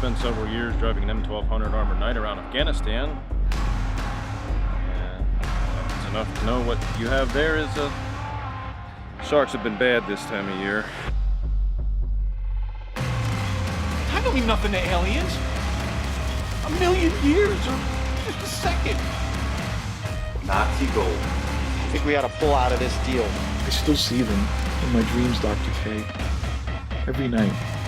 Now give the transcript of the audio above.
spent several years driving an M1200 Armored Knight around Afghanistan. And it's enough to know what you have there is sharks have been bad this time of year. Time don't mean nothing to aliens. A million years or just a second. Nazi gold. I think we ought to pull out of this deal. I still see them in my dreams, Dr. K. Every night.